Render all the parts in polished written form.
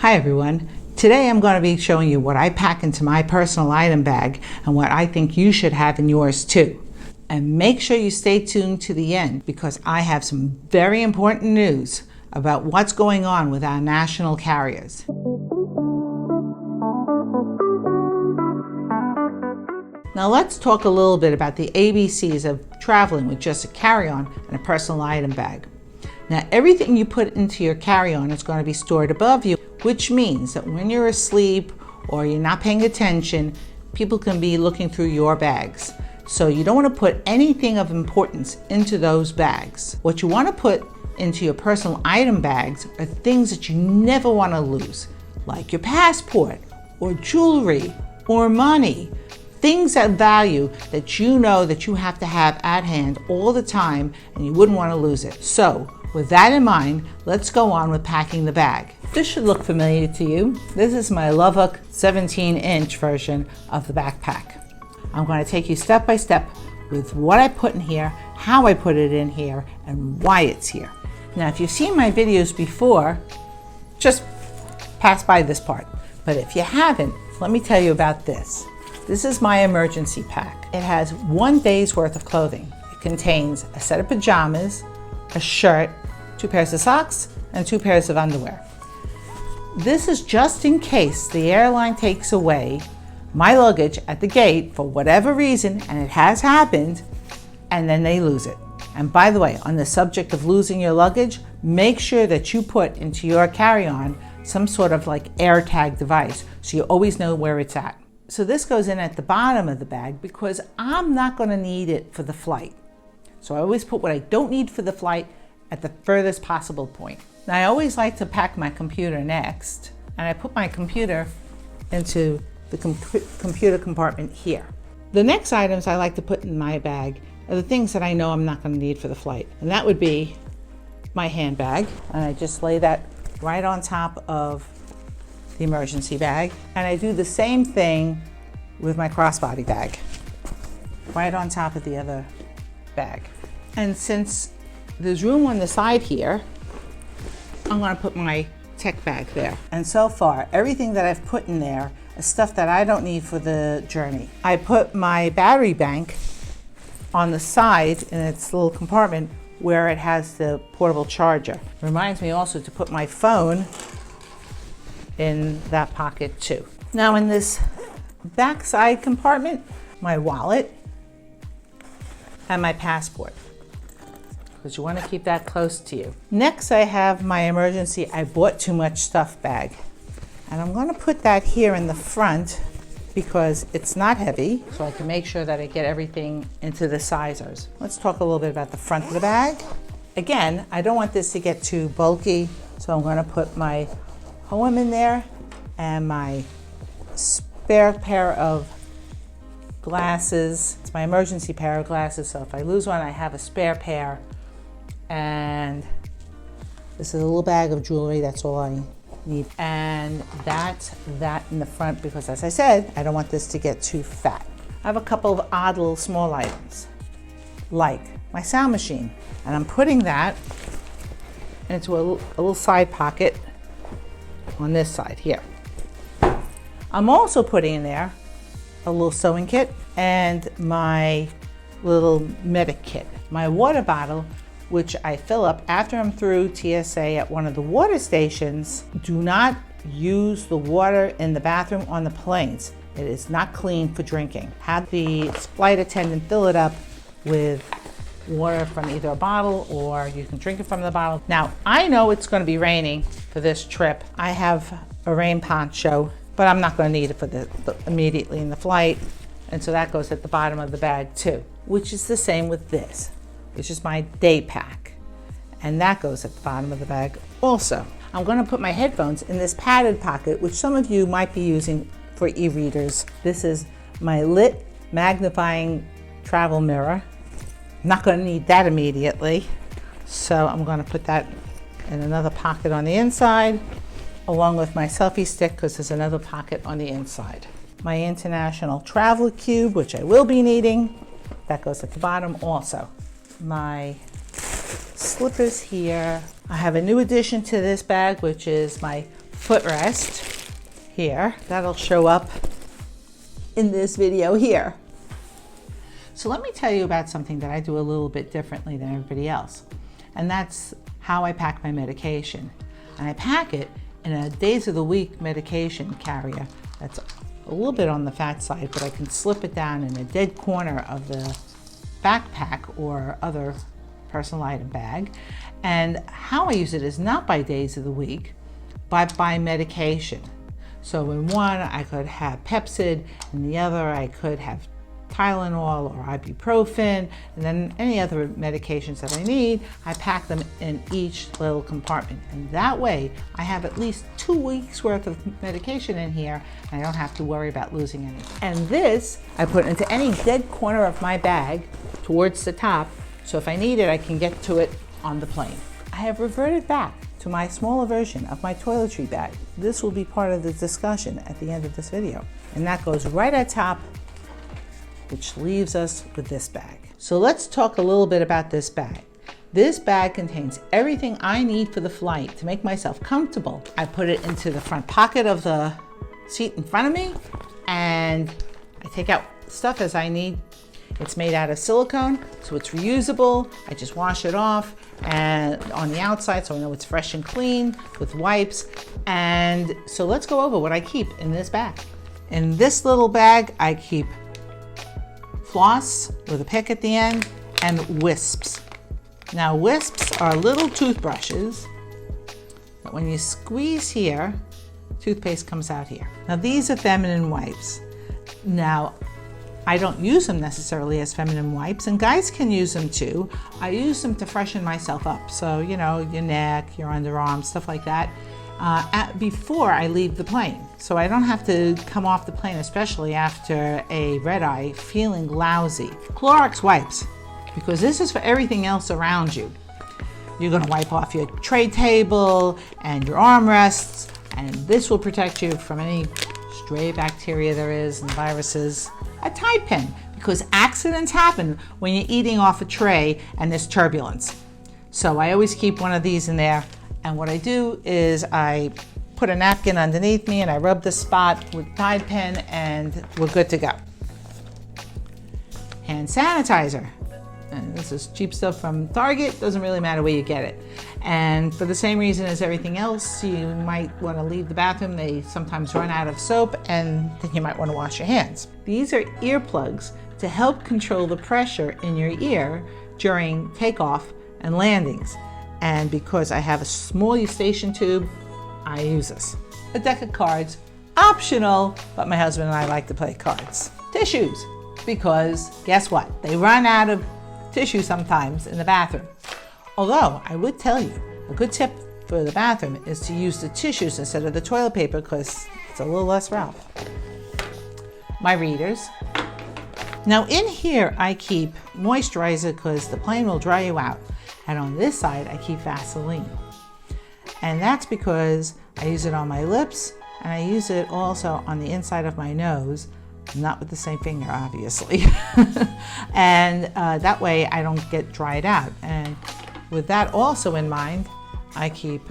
Hi everyone. Today I'm going to be showing you what I pack into my personal item bag and what I think you should have in yours too. And make sure you stay tuned to the end because I have some very important news about what's going on with our national carriers. Now let's talk a little bit about the ABCs of traveling with just a carry-on and a personal item bag. Now everything you put into your carry-on is going to be stored above you, which means that when you're asleep or you're not paying attention, people can be looking through your bags. So you don't want to put anything of importance into those bags. What you want to put into your personal item bags are things that you never want to lose, like your passport or jewelry or money. Things of value that you know that you have to have at hand all the time and you wouldn't want to lose it. So with that in mind, let's go on with packing the bag. This should look familiar to you. This is my Lovehook 17-inch version of the backpack. I'm going to take you step by step with what I put in here, how I put it in here, and why it's here. Now, if you've seen my videos before, just pass by this part. But if you haven't, let me tell you about this. This is my emergency pack. It has 1 day's worth of clothing. It contains a set of pajamas, a shirt, 2 pairs of socks, and 2 pairs of underwear. This is just in case the airline takes away my luggage at the gate for whatever reason, and it has happened, and then they lose it. And by the way, on the subject of losing your luggage, make sure that you put into your carry-on some sort of like AirTag device so you always know where it's at. So this goes in at the bottom of the bag because I'm not going to need it for the flight. So I always put what I don't need for the flight at the furthest possible point. Now I always like to pack my computer next, and I put my computer into the computer compartment here. The next items I like to put in my bag are the things that I know I'm not going to need for the flight, and that would be my handbag, and I just lay that right on top of the emergency bag, and I do the same thing with my crossbody bag, right on top of the other bag. And since there's room on the side here, I'm going to put my tech bag there. And so far, everything that I've put in there is stuff that I don't need for the journey. I put my battery bank on the side in its little compartment where it has the portable charger. Reminds me also to put my phone in that pocket too. Now in this back side compartment, my wallet and my passport, because you want to keep that close to you. Next I have my emergency I bought too much stuff bag, and I'm going to put that here in the front because it's not heavy, so I can make sure that I get everything into the sizers. Let's talk a little bit about the front of the bag. Again, I don't want this to get too bulky, so I'm going to put my poem in there and my spare pair of glasses. It's my emergency pair of glasses, so if I lose one, I have a spare pair. And this is a little bag of jewelry, that's all I need. And that's that in the front because, as I said, I don't want this to get too fat. I have a couple of odd little small items, like my sound machine, and I'm putting that into a little side pocket on this side here. I'm also putting in there a little sewing kit and my little medic kit. My water bottle, which I fill up after I'm through TSA at one of the water stations. Do not use the water in the bathroom on the planes. It is not clean for drinking. Have the flight attendant fill it up with water from either a bottle or you can drink it from the bottle. Now, I know it's going to be raining for this trip. I have a rain poncho, but I'm not going to need it for immediately in the flight. And so that goes at the bottom of the bag too, which is the same with this, which is my day pack. And that goes at the bottom of the bag also. I'm going to put my headphones in this padded pocket, which some of you might be using for e-readers. This is my lit magnifying travel mirror. Not going to need that immediately, so I'm going to put that in another pocket on the inside, along with my selfie stick, because there's another pocket on the inside. My international travel cube, which I will be needing, that goes at the bottom also. My slippers here. I have a new addition to this bag, which is my footrest here. That'll show up in this video here. So let me tell you about something that I do a little bit differently than everybody else. And that's how I pack my medication. And I pack it in a days of the week medication carrier that's a little bit on the fat side, but I can slip it down in a dead corner of the backpack or other personal item bag. And how I use it is not by days of the week, but by medication. So in one, I could have Pepsid, in the other, I could have Tylenol or ibuprofen, and then any other medications that I need, I pack them in each little compartment. And that way, I have at least 2 weeks worth of medication in here, and I don't have to worry about losing any. And this, I put into any dead corner of my bag towards the top, so if I need it, I can get to it on the plane. I have reverted back to my smaller version of my toiletry bag. This will be part of the discussion at the end of this video. And that goes right at top, which leaves us with this bag. So let's talk a little bit about this bag. This bag contains everything I need for the flight to make myself comfortable. I put it into the front pocket of the seat in front of me, and I take out stuff as I need. It's made out of silicone, so it's reusable. I just wash it off and on the outside so I know it's fresh and clean with wipes. And so let's go over what I keep in this bag. In this little bag, I keep floss with a pick at the end and wisps. Now wisps are little toothbrushes, but when you squeeze here, toothpaste comes out here. Now these are feminine wipes. Now I don't use them necessarily as feminine wipes, and guys can use them too. I use them to freshen myself up. So, you know, your neck, your underarms, stuff like that, before I leave the plane. So I don't have to come off the plane, especially after a red eye, feeling lousy. Clorox wipes, because this is for everything else around you. You're gonna wipe off your tray table and your armrests, and this will protect you from any stray bacteria there is and viruses. A Tide pen, because accidents happen when you're eating off a tray and there's turbulence. So I always keep one of these in there, and what I do is I put a napkin underneath me and I rub the spot with Tide pen and we're good to go. Hand sanitizer. And this is cheap stuff from Target, doesn't really matter where you get it. And for the same reason as everything else, you might want to leave the bathroom. They sometimes run out of soap, and then you might want to wash your hands. These are earplugs to help control the pressure in your ear during takeoff and landings. And because I have a small eustachian tube, I use this. A deck of cards, optional, but my husband and I like to play cards. Tissues, because guess what? They run out of tissue sometimes in the bathroom. Although I would tell you, a good tip for the bathroom is to use the tissues instead of the toilet paper, because it's a little less rough. My readers. Now in here I keep moisturizer because the plane will dry you out. And on this side I keep Vaseline. And that's because I use it on my lips and I use it also on the inside of my nose. Not with the same finger, obviously. And that way I don't get dried out. And with that also in mind, I keep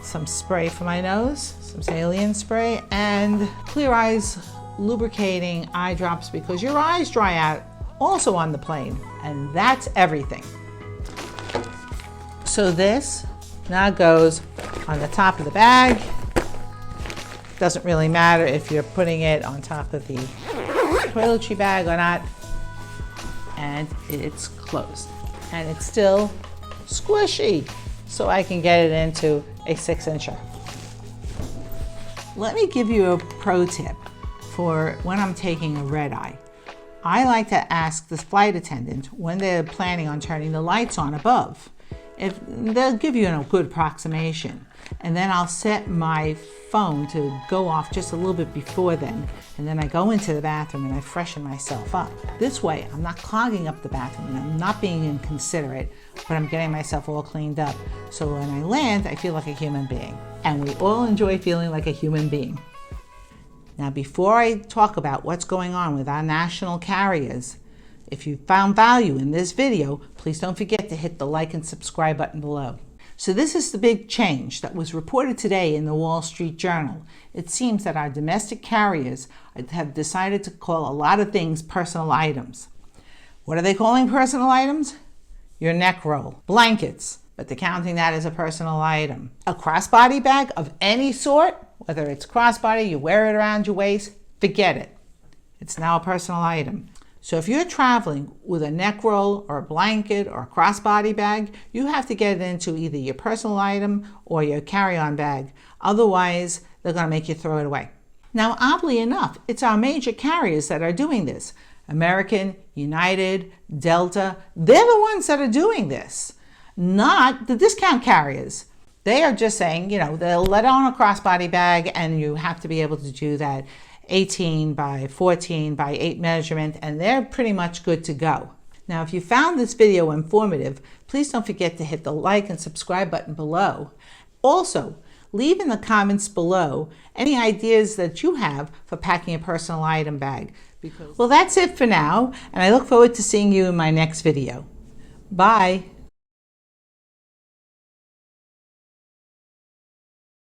some spray for my nose, some saline spray, and Clear Eyes lubricating eye drops, because your eyes dry out also on the plane. And that's everything. So this now goes on the top of the bag. Doesn't really matter if you're putting it on top of the toiletry bag or not. And it's closed. And it's still squishy, so I can get it into a 6-incher. Let me give you a pro tip for when I'm taking a red eye. I like to ask the flight attendant when they're planning on turning the lights on above. If they'll give you a good approximation, and then I'll set my phone to go off just a little bit before then, and then I go into the bathroom and I freshen myself up. This way I'm not clogging up the bathroom and I'm not being inconsiderate, but I'm getting myself all cleaned up. So when I land, I feel like a human being, and we all enjoy feeling like a human being. Now before I talk about what's going on with our national carriers, if you found value in this video, please don't forget to hit the like and subscribe button below. So this is the big change that was reported today in the Wall Street Journal. It seems that our domestic carriers have decided to call a lot of things personal items. What are they calling personal items? Your neck roll, blankets, but they're counting that as a personal item. A crossbody bag of any sort, whether it's crossbody, you wear it around your waist, forget it. It's now a personal item. So if you're traveling with a neck roll or a blanket or a crossbody bag, you have to get it into either your personal item or your carry-on bag. Otherwise, they're going to make you throw it away. Now, oddly enough, it's our major carriers that are doing this. American, United, Delta, they're the ones that are doing this, not the discount carriers. They are just saying, they'll let on a crossbody bag and you have to be able to do that 18 by 14 by 8 measurement, and they're pretty much good to go. Now, if you found this video informative, please don't forget to hit the like and subscribe button below. Also, leave in the comments below any ideas that you have for packing a personal item bag. Well, that's it for now, and I look forward to seeing you in my next video. Bye.